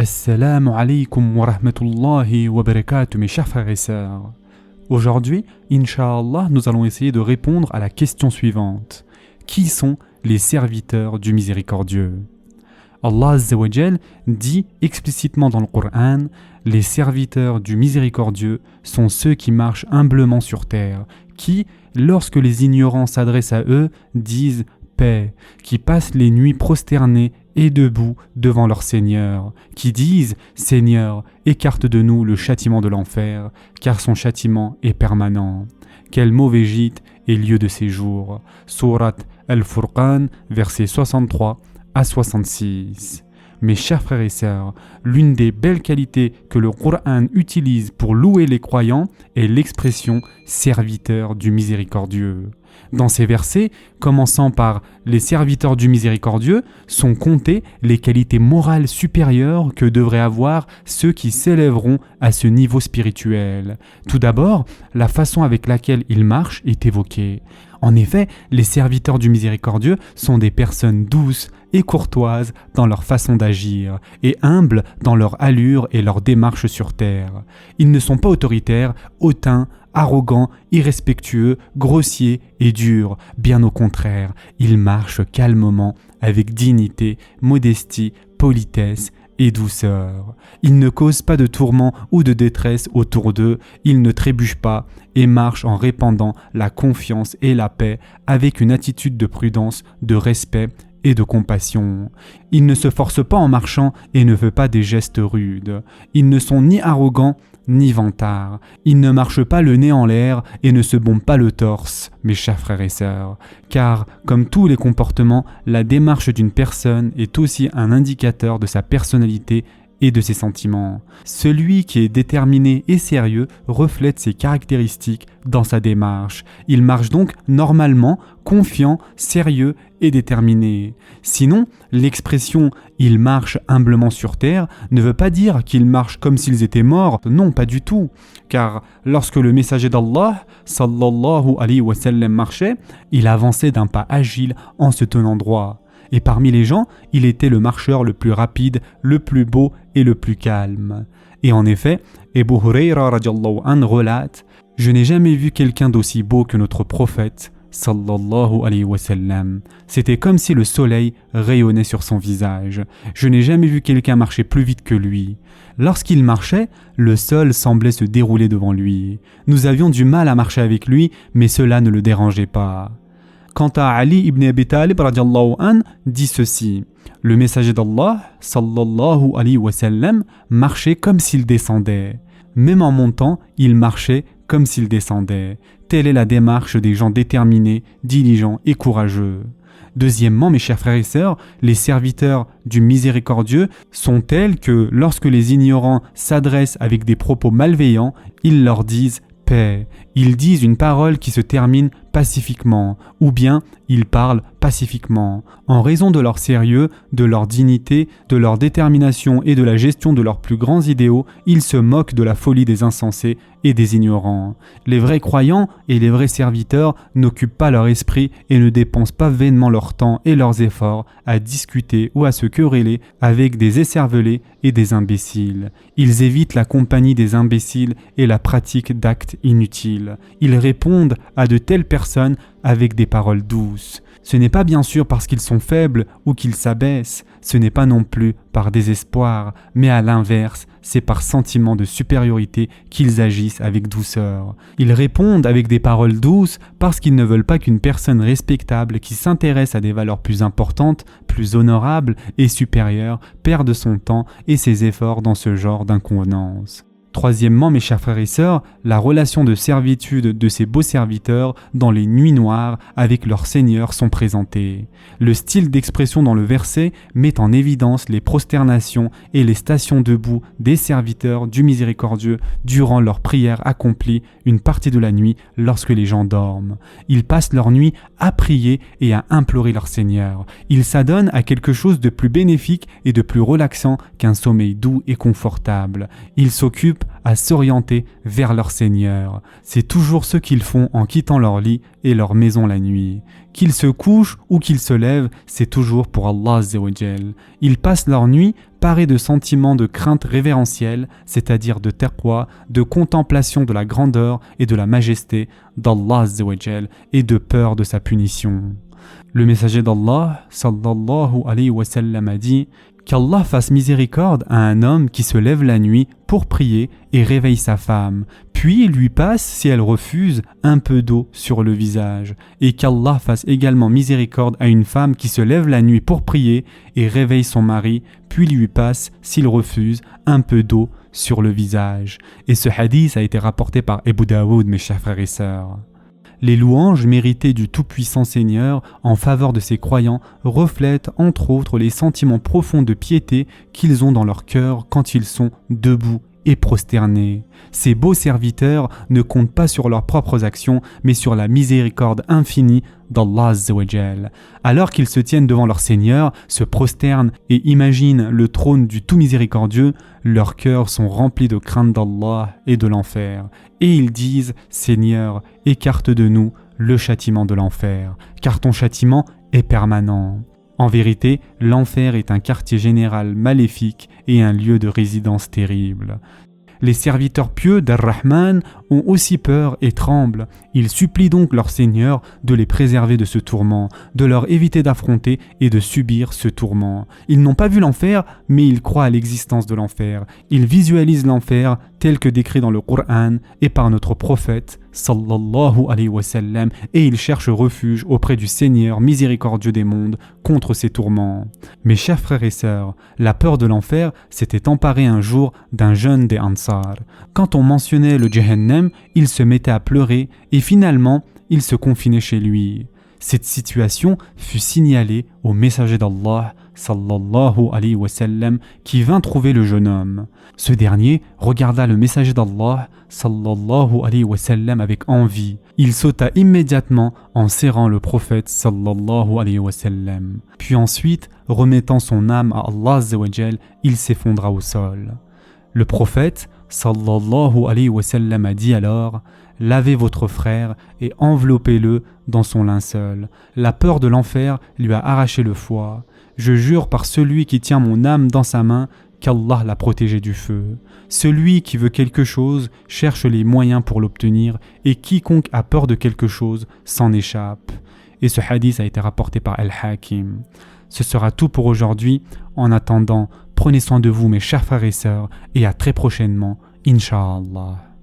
Assalamu alaikum wa rahmatullahi wa barakatuh mes chers frères et sœurs. Aujourd'hui, Inch'Allah, nous allons essayer de répondre à la question suivante. Qui sont les serviteurs du miséricordieux? Allah Azza wa Jal dit explicitement dans le Coran, les serviteurs du miséricordieux sont ceux qui marchent humblement sur terre, qui, lorsque les ignorants s'adressent à eux, disent paix, qui passent les nuits prosternés et debout devant leur Seigneur, qui disent « Seigneur, écarte de nous le châtiment de l'enfer, car son châtiment est permanent. Quel mauvais gîte et lieu de séjour. » Sourate Al-Furqan, versets 63 à 66. Mes chers frères et sœurs, l'une des belles qualités que le Coran utilise pour louer les croyants est l'expression « serviteur du miséricordieux ». Dans ces versets, commençant par « les serviteurs du miséricordieux », sont comptées les qualités morales supérieures que devraient avoir ceux qui s'élèveront à ce niveau spirituel. Tout d'abord, la façon avec laquelle ils marchent est évoquée. En effet, les serviteurs du miséricordieux sont des personnes douces et courtoises dans leur façon d'agir et humbles dans leur allure et leur démarche sur terre. Ils ne sont pas autoritaires, hautains, arrogants, irrespectueux, grossiers et durs. Bien au contraire, ils marchent calmement, avec dignité, modestie, politesse et douceur. Ils ne causent pas de tourments ou de détresse autour d'eux, ils ne trébuchent pas et marchent en répandant la confiance et la paix avec une attitude de prudence, de respect et de compassion. Ils ne se forcent pas en marchant et ne font pas des gestes rudes. Ils ne sont ni arrogants ni vantards. Ils ne marchent pas le nez en l'air et ne se bombent pas le torse, mes chers frères et sœurs. Car, comme tous les comportements, la démarche d'une personne est aussi un indicateur de sa personnalité et de ses sentiments. Celui qui est déterminé et sérieux reflète ses caractéristiques dans sa démarche. Il marche donc normalement, confiant, sérieux et déterminé. Sinon, l'expression « il marche humblement sur terre » ne veut pas dire qu'ils marchent comme s'ils étaient morts. Non, pas du tout. Car lorsque le messager d'Allah, sallallahu alayhi wa sallam, marchait, il avançait d'un pas agile en se tenant droit. Et parmi les gens, il était le marcheur le plus rapide, le plus beau et le plus calme. Et en effet, Abu Hurayra radiallahu anhu relate « Je n'ai jamais vu quelqu'un d'aussi beau que notre prophète, sallallahu alayhi wa sallam. C'était comme si le soleil rayonnait sur son visage. Je n'ai jamais vu quelqu'un marcher plus vite que lui. Lorsqu'il marchait, le sol semblait se dérouler devant lui. Nous avions du mal à marcher avec lui, mais cela ne le dérangeait pas. » Quant à Ali ibn Abi Talib radiallahu anhu, dit ceci: le messager d'Allah, sallallahu alayhi wa sallam, marchait comme s'il descendait. Même en montant, il marchait comme s'il descendait. Telle est la démarche des gens déterminés, diligents et courageux. Deuxièmement, mes chers frères et sœurs, les serviteurs du miséricordieux sont tels que lorsque les ignorants s'adressent avec des propos malveillants, ils leur disent paix. Ils disent une parole qui se termine pacifiquement, ou bien ils parlent pacifiquement. En raison de leur sérieux, de leur dignité, de leur détermination et de la gestion de leurs plus grands idéaux, ils se moquent de la folie des insensés et des ignorants. Les vrais croyants et les vrais serviteurs n'occupent pas leur esprit et ne dépensent pas vainement leur temps et leurs efforts à discuter ou à se quereller avec des écervelés et des imbéciles. Ils évitent la compagnie des imbéciles et la pratique d'actes inutiles. Ils répondent à de telles personnes avec des paroles douces. Ce n'est pas bien sûr parce qu'ils sont faibles ou qu'ils s'abaissent, ce n'est pas non plus par désespoir, mais à l'inverse, c'est par sentiment de supériorité qu'ils agissent avec douceur. Ils répondent avec des paroles douces parce qu'ils ne veulent pas qu'une personne respectable qui s'intéresse à des valeurs plus importantes, plus honorables et supérieures perde son temps et ses efforts dans ce genre d'inconvenance. Troisièmement, mes chers frères et sœurs, la relation de servitude de ces beaux serviteurs dans les nuits noires avec leur Seigneur sont présentées. Le style d'expression dans le verset met en évidence les prosternations et les stations debout des serviteurs du miséricordieux durant leur prière accomplie une partie de la nuit lorsque les gens dorment. Ils passent leur nuit à prier et à implorer leur Seigneur. Ils s'adonnent à quelque chose de plus bénéfique et de plus relaxant qu'un sommeil doux et confortable. Ils s'occupent à s'orienter vers leur Seigneur. C'est toujours ce qu'ils font en quittant leur lit et leur maison la nuit. Qu'ils se couchent ou qu'ils se lèvent, c'est toujours pour Allah Azza wa Jal. Ils passent leur nuit paré de sentiments de crainte révérentielle, c'est-à-dire de taqwa, de contemplation de la grandeur et de la majesté d'Allah Azza wa Jal et de peur de sa punition. Le messager d'Allah, sallallahu alayhi wa sallam, a dit qu'Allah fasse miséricorde à un homme qui se lève la nuit pour prier et réveille sa femme, puis il lui passe, si elle refuse, un peu d'eau sur le visage, et qu'Allah fasse également miséricorde à une femme qui se lève la nuit pour prier et réveille son mari, puis lui passe, s'il refuse, un peu d'eau sur le visage. Et ce hadith a été rapporté par Abu Daoud, mes chers frères et sœurs. Les louanges méritées du Tout-Puissant Seigneur en faveur de ses croyants reflètent entre autres les sentiments profonds de piété qu'ils ont dans leur cœur quand ils sont debout et prosternés. Ces beaux serviteurs ne comptent pas sur leurs propres actions, mais sur la miséricorde infinie d'Allah Azza wa Jal. Alors qu'ils se tiennent devant leur Seigneur, se prosternent et imaginent le trône du tout miséricordieux, leurs cœurs sont remplis de crainte d'Allah et de l'enfer. Et ils disent « Seigneur, écarte de nous le châtiment de l'enfer, car ton châtiment est permanent. » En vérité, l'enfer est un quartier général maléfique et un lieu de résidence terrible. Les serviteurs pieux d'Ar-Rahman ont aussi peur et tremblent. Ils supplient donc leur Seigneur de les préserver de ce tourment, de leur éviter d'affronter et de subir ce tourment. Ils n'ont pas vu l'enfer, mais ils croient à l'existence de l'enfer. Ils visualisent l'enfer tel que décrit dans le Coran et par notre prophète, sallallahu alayhi wa sallam, et ils cherchent refuge auprès du Seigneur miséricordieux des mondes contre ces tourments. Mes chers frères et sœurs, la peur de l'enfer s'était emparée un jour d'un jeune des Ansar. Quand on mentionnait le Jahannam, il se mettait à pleurer et finalement, il se confinait chez lui. Cette situation fut signalée au messager d'Allah, sallallahu alayhi wa sallam, qui vint trouver le jeune homme. Ce dernier regarda le messager d'Allah, sallallahu alayhi wa sallam, avec envie. Il sauta immédiatement en serrant le prophète, sallallahu alayhi wa sallam. Puis ensuite, remettant son âme à Allah azza wa jal, il s'effondra au sol. Le prophète, sallallahu alayhi wa sallam, a dit alors « Lavez votre frère et enveloppez-le dans son linceul. La peur de l'enfer lui a arraché le foie. Je jure par celui qui tient mon âme dans sa main qu'Allah l'a protégé du feu. Celui qui veut quelque chose cherche les moyens pour l'obtenir et quiconque a peur de quelque chose s'en échappe. » Et ce hadith a été rapporté par Al-Hakim. Ce sera tout pour aujourd'hui. En attendant, prenez soin de vous mes chers frères et sœurs et à très prochainement, Inch'Allah.